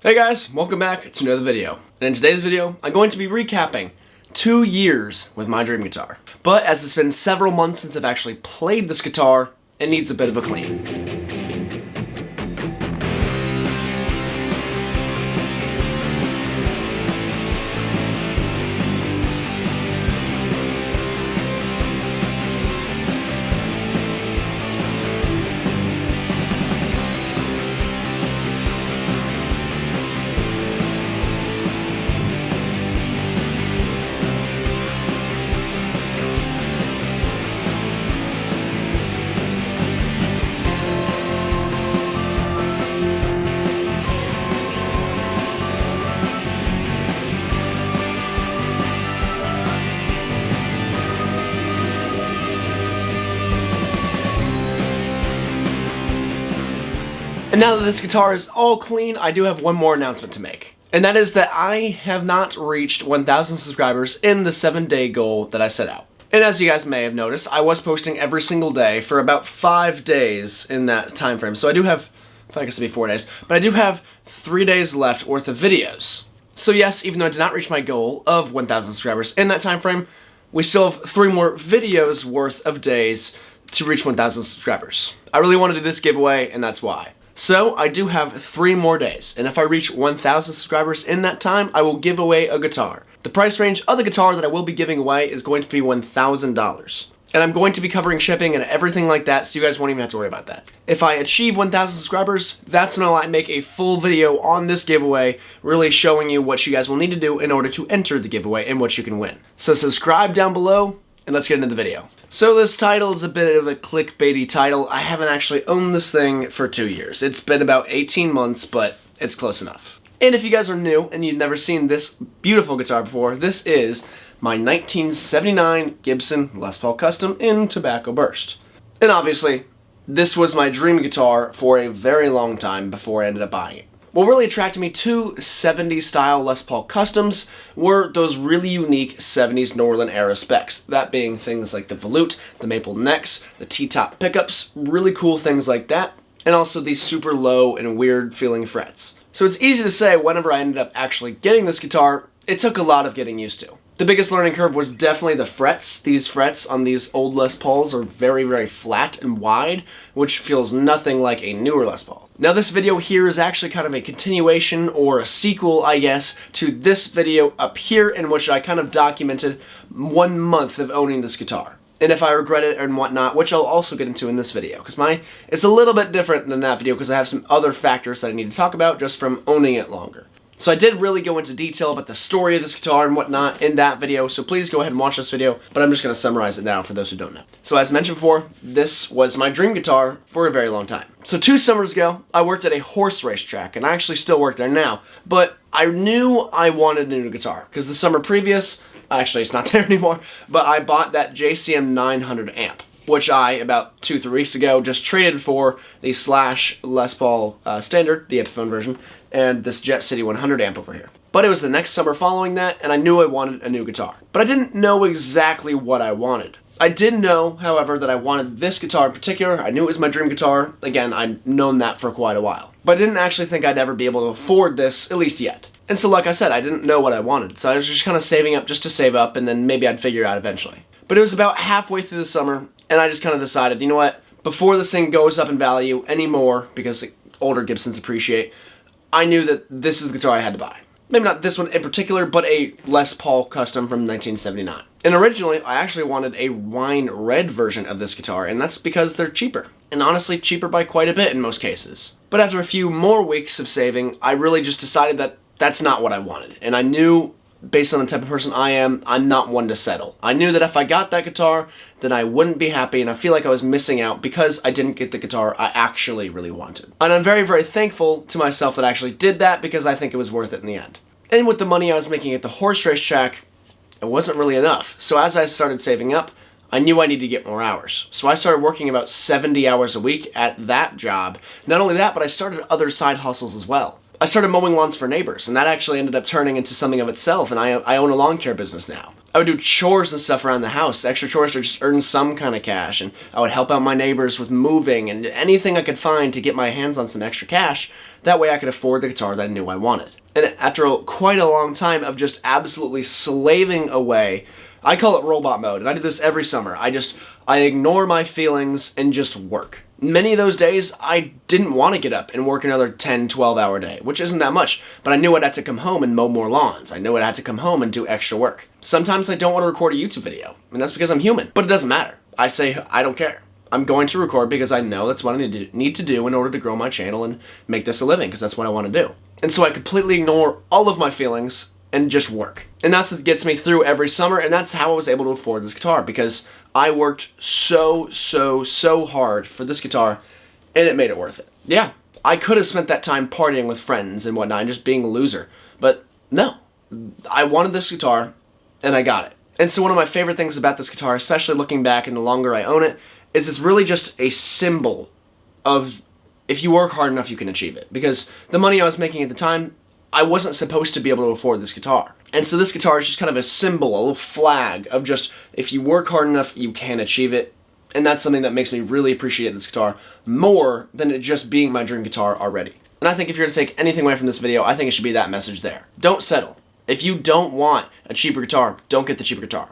Hey guys, welcome back to another video. And in today's video, I'm going to be recapping 2 years with my dream guitar. But as it's been several months since I've actually played this guitar, it needs a bit of a clean. And now that this guitar is all clean, I do have one more announcement to make. And that is that I have not reached 1,000 subscribers in the 7-day goal that I set out. And as you guys may have noticed, I was posting every single day for about 5 days in that time frame. So I do have, I guess it'd be 4 days, but I do have 3 days left worth of videos. So yes, even though I did not reach my goal of 1,000 subscribers in that time frame, we still have 3 more videos worth of days to reach 1,000 subscribers. I really want to do this giveaway, and that's why. So, I do have 3 more days, and if I reach 1,000 subscribers in that time, I will give away a guitar. The price range of the guitar that I will be giving away is going to be $1,000. And I'm going to be covering shipping and everything like that, so you guys won't even have to worry about that. If I achieve 1,000 subscribers, that's when I make a full video on this giveaway, really showing you what you guys will need to do in order to enter the giveaway and what you can win. So subscribe down below, and let's get into the video. So this title is a bit of a clickbaity title. I haven't actually owned this thing for 2 years. It's been about 18 months, but it's close enough. And if you guys are new and you've never seen this beautiful guitar before, this is my 1979 Gibson Les Paul Custom in Tobacco Burst. And obviously, this was my dream guitar for a very long time before I ended up buying it. What really attracted me to 70s style Les Paul Customs were those really unique 70s Norland era specs. That being things like the volute, the maple necks, the T-top pickups, really cool things like that, and also these super low and weird feeling frets. So it's easy to say whenever I ended up actually getting this guitar, it took a lot of getting used to. The biggest learning curve was definitely the frets. These frets on these old Les Pauls are very, very flat and wide, which feels nothing like a newer Les Paul. Now this video here is actually kind of a continuation or a sequel, I guess, to this video up here in which I kind of documented 1 month of owning this guitar. And if I regret it and whatnot, which I'll also get into in this video, because it's a little bit different than that video because I have some other factors that I need to talk about just from owning it longer. So I did really go into detail about the story of this guitar and whatnot in that video, so please go ahead and watch this video, but I'm just going to summarize it now for those who don't know. So as mentioned before, this was my dream guitar for a very long time. So 2 summers ago, I worked at a horse racetrack, and I actually still work there now, but I knew I wanted a new guitar, because the summer previous, actually it's not there anymore, but I bought that JCM 900 amp, which I, about 2-3 weeks ago, just traded for the Slash Les Paul Standard, the Epiphone version, and this Jet City 100 amp over here. But it was the next summer following that, and I knew I wanted a new guitar. But I didn't know exactly what I wanted. I did know, however, that I wanted this guitar in particular. I knew it was my dream guitar. Again, I'd known that for quite a while. But I didn't actually think I'd ever be able to afford this, at least yet. And so like I said, I didn't know what I wanted. So I was just kind of saving up just to save up, and then maybe I'd figure it out eventually. But it was about halfway through the summer, and I just kind of decided, you know what, before this thing goes up in value anymore, because older Gibsons appreciate, I knew that this is the guitar I had to buy. Maybe not this one in particular, but a Les Paul Custom from 1979. And originally, I actually wanted a wine red version of this guitar, and that's because they're cheaper. And honestly, cheaper by quite a bit in most cases. But after a few more weeks of saving, I really just decided that that's not what I wanted. And I knew, based on the type of person I am, I'm not one to settle. I knew that if I got that guitar, then I wouldn't be happy, and I feel like I was missing out because I didn't get the guitar I actually really wanted. And I'm very, very thankful to myself that I actually did that because I think it was worth it in the end. And with the money I was making at the horse race track, it wasn't really enough. So as I started saving up, I knew I needed to get more hours. So I started working about 70 hours a week at that job. Not only that, but I started other side hustles as well. I started mowing lawns for neighbors, and that actually ended up turning into something of itself, and I own a lawn care business now. I would do chores and stuff around the house, extra chores to just earn some kind of cash, and I would help out my neighbors with moving and anything I could find to get my hands on some extra cash. That way I could afford the guitar that I knew I wanted. And after quite a long time of just absolutely slaving away, I call it robot mode, and I do this every summer. I ignore my feelings and just work. Many of those days, I didn't want to get up and work another 10, 12-hour day, which isn't that much, but I knew I'd have to come home and mow more lawns. I knew I'd have to come home and do extra work. Sometimes I don't want to record a YouTube video, and that's because I'm human, but it doesn't matter. I say, I don't care. I'm going to record because I know that's what I need to do in order to grow my channel and make this a living, because that's what I want to do. And so I completely ignore all of my feelings and just work. And that's what gets me through every summer, and that's how I was able to afford this guitar, because I worked so hard for this guitar, and it made it worth it. Yeah, I could have spent that time partying with friends and whatnot and just being a loser, but no. I wanted this guitar, and I got it. And so one of my favorite things about this guitar, especially looking back and the longer I own it, is it's really just a symbol of if you work hard enough, you can achieve it. Because the money I was making at the time, I wasn't supposed to be able to afford this guitar. And so this guitar is just kind of a symbol, a little flag of just, if you work hard enough, you can achieve it. And that's something that makes me really appreciate this guitar more than it just being my dream guitar already. And I think if you're going to take anything away from this video, I think it should be that message there. Don't settle. If you don't want a cheaper guitar, don't get the cheaper guitar.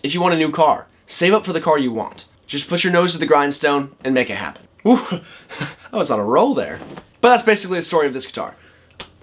If you want a new car, save up for the car you want. Just put your nose to the grindstone and make it happen. Ooh, I was on a roll there. But that's basically the story of this guitar.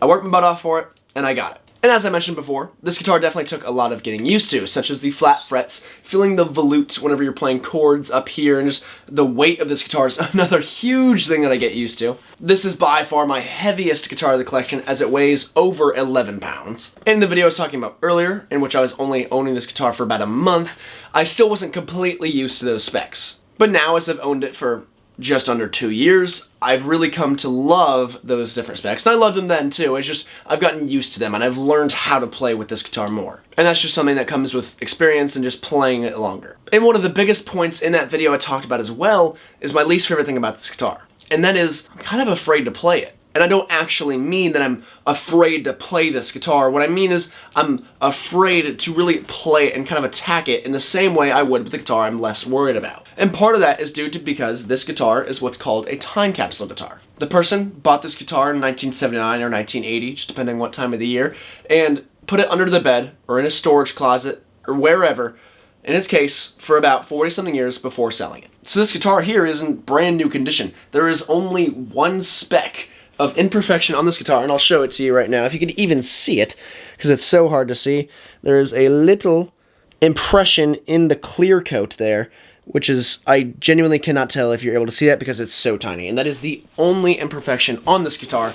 I worked my butt off for it, and I got it. And as I mentioned before, this guitar definitely took a lot of getting used to, such as the flat frets, feeling the volute whenever you're playing chords up here, and just the weight of this guitar is another huge thing that I get used to. This is by far my heaviest guitar of the collection, as it weighs over 11 pounds. In the video I was talking about earlier, in which I was only owning this guitar for about a month, I still wasn't completely used to those specs. But now, as I've owned it for just under 2 years, I've really come to love those different specs. And I loved them then too. It's just, I've gotten used to them and I've learned how to play with this guitar more. And that's just something that comes with experience and just playing it longer. And one of the biggest points in that video I talked about as well is my least favorite thing about this guitar. And that is, I'm kind of afraid to play it. And I don't actually mean that I'm afraid to play this guitar. What I mean is I'm afraid to really play it and kind of attack it in the same way I would with the guitar I'm less worried about. And part of that is due to because this guitar is what's called a time capsule guitar. The person bought this guitar in 1979 or 1980, just depending on what time of the year, and put it under the bed or in a storage closet or wherever, in its case, for about 40-something years before selling it. So this guitar here is in brand new condition. There is only one speck of imperfection on this guitar, and I'll show it to you right now. If you could even see it, because it's so hard to see, there is a little impression in the clear coat there, which is, I genuinely cannot tell if you're able to see that because it's so tiny, and that is the only imperfection on this guitar.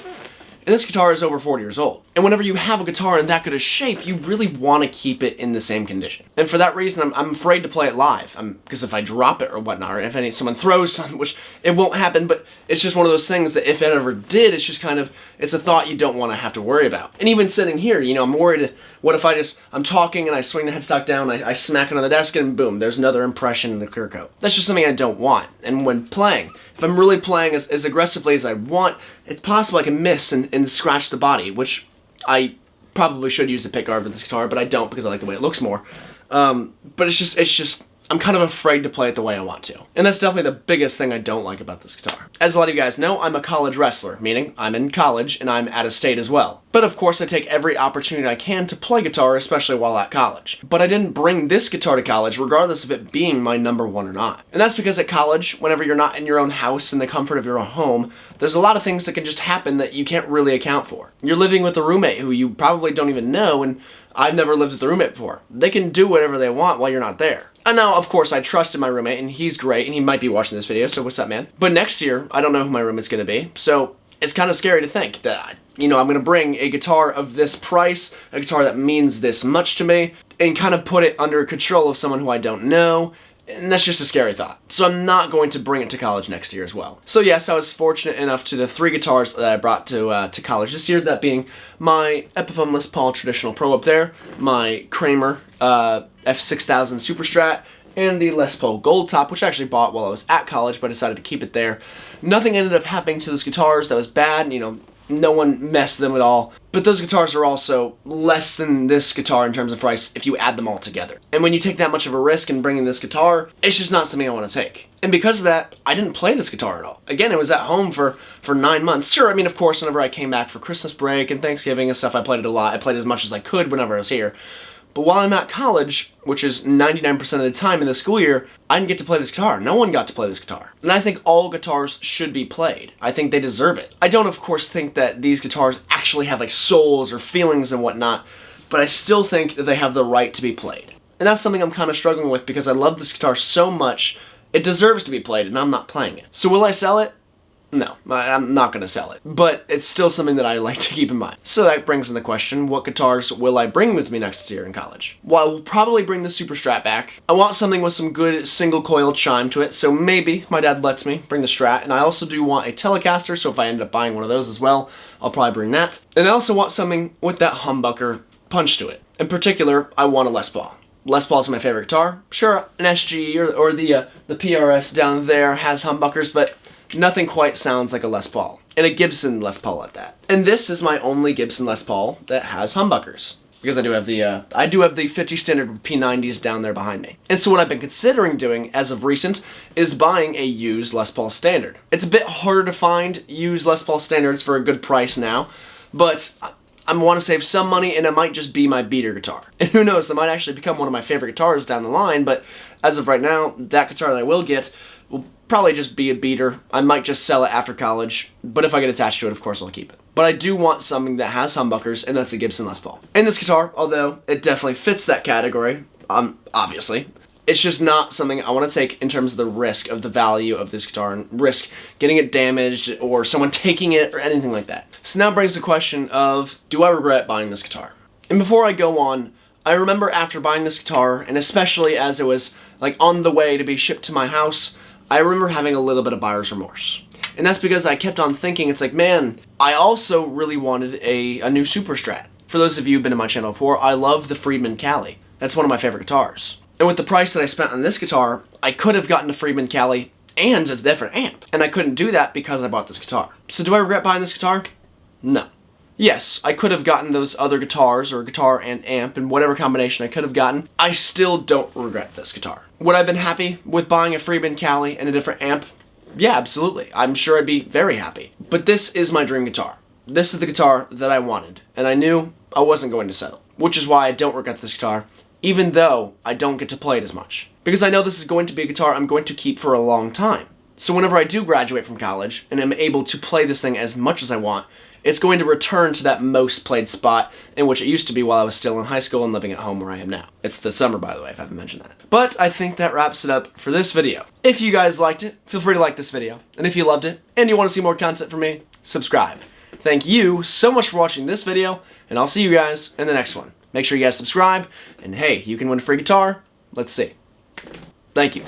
And this guitar is over 40 years old. And whenever you have a guitar in that good a shape, you really want to keep it in the same condition. And for that reason, I'm afraid to play it live. Because if I drop it or whatnot, or if someone throws something, which it won't happen, but it's just one of those things that if it ever did, it's just kind of, it's a thought you don't want to have to worry about. And even sitting here, you know, I'm worried, what if I'm talking and I swing the headstock down, I smack it on the desk, and boom, there's another impression in the clear coat. That's just something I don't want. And when playing, if I'm really playing as aggressively as I want, it's possible I can miss and scratch the body, which I probably should use a pickguard with this guitar, but I don't because I like the way it looks more. But it's just, I'm kind of afraid to play it the way I want to. And that's definitely the biggest thing I don't like about this guitar. As a lot of you guys know, I'm a college wrestler, meaning I'm in college and I'm out of state as well. But of course I take every opportunity I can to play guitar, especially while at college. But I didn't bring this guitar to college regardless of it being my number one or not. And that's because at college, whenever you're not in your own house in the comfort of your own home, there's a lot of things that can just happen that you can't really account for. You're living with a roommate who you probably don't even know, and I've never lived with a roommate before. They can do whatever they want while you're not there. And now, of course, I trusted my roommate, and he's great, and he might be watching this video, so what's up, man? But next year, I don't know who my roommate's gonna be, so it's kind of scary to think that, you know, I'm gonna bring a guitar of this price, a guitar that means this much to me, and kind of put it under control of someone who I don't know, and that's just a scary thought. So I'm not going to bring it to college next year as well. So yes, I was fortunate enough to the 3 guitars that I brought to college this year, that being my Epiphone Les Paul Traditional Pro up there, my Kramer F6000 Super Strat, and the Les Paul Gold Top, which I actually bought while I was at college, but I decided to keep it there. Nothing ended up happening to those guitars that was bad, you know, No one messed them at all. But those guitars are also less than this guitar in terms of price if you add them all together. And when you take that much of a risk in bringing this guitar, it's just not something I want to take. And because of that, I didn't play this guitar at all. Again, it was at home for 9 months. Sure, I mean, of course, whenever I came back for Christmas break and Thanksgiving and stuff, I played it a lot. I played as much as I could whenever I was here. But while I'm at college, which is 99% of the time in the school year, I didn't get to play this guitar. No one got to play this guitar. And I think all guitars should be played. I think they deserve it. I don't, of course, think that these guitars actually have like souls or feelings and whatnot, but I still think that they have the right to be played. And that's something I'm kind of struggling with because I love this guitar so much, it deserves to be played and I'm not playing it. So will I sell it? No, I'm not going to sell it, but it's still something that I like to keep in mind. So that brings in the question, what guitars will I bring with me next year in college? Well, I will probably bring the Super Strat back. I want something with some good single coil chime to it, so maybe my dad lets me bring the Strat, and I also do want a Telecaster, so if I end up buying one of those as well, I'll probably bring that. And I also want something with that humbucker punch to it. In particular, I want a Les Paul. Les Paul's my favorite guitar. Sure, an SG or the PRS down there has humbuckers, but nothing quite sounds like a Les Paul. And a Gibson Les Paul at that. And this is my only Gibson Les Paul that has humbuckers. Because I do have the 50 standard P90s down there behind me. And so what I've been considering doing as of recent is buying a used Les Paul standard. It's a bit harder to find used Les Paul standards for a good price now, but I want to save some money and it might just be my beater guitar. And who knows, it might actually become one of my favorite guitars down the line, but as of right now, that guitar that I will get will probably just be a beater. I might just sell it after college, but if I get attached to it, of course I'll keep it. But I do want something that has humbuckers, and that's a Gibson Les Paul. And this guitar, although it definitely fits that category, obviously, it's just not something I want to take in terms of the risk of the value of this guitar and risk getting it damaged or someone taking it or anything like that. So now brings the question of, do I regret buying this guitar? And before I go on, I remember after buying this guitar, and especially as it was like on the way to be shipped to my house, I remember having a little bit of buyer's remorse. And that's because I kept on thinking, it's like, man, I also really wanted a new Super Strat. For those of you who've been to my channel before, I love the Friedman Cali. That's one of my favorite guitars. And with the price that I spent on this guitar, I could have gotten a Friedman Cali and a different amp. And I couldn't do that because I bought this guitar. So do I regret buying this guitar? No. Yes, I could have gotten those other guitars, or guitar and amp, and whatever combination I could have gotten. I still don't regret this guitar. Would I have been happy with buying a Friedman Cali and a different amp? Yeah, absolutely. I'm sure I'd be very happy. But this is my dream guitar. This is the guitar that I wanted, and I knew I wasn't going to settle. Which is why I don't regret this guitar, even though I don't get to play it as much. Because I know this is going to be a guitar I'm going to keep for a long time. So whenever I do graduate from college, and am able to play this thing as much as I want, it's going to return to that most played spot in which it used to be while I was still in high school and living at home where I am now. It's the summer, by the way, if I haven't mentioned that. But I think that wraps it up for this video. If you guys liked it, feel free to like this video. And if you loved it, and you want to see more content from me, subscribe. Thank you so much for watching this video, and I'll see you guys in the next one. Make sure you guys subscribe, and hey, you can win a free guitar. Let's see. Thank you.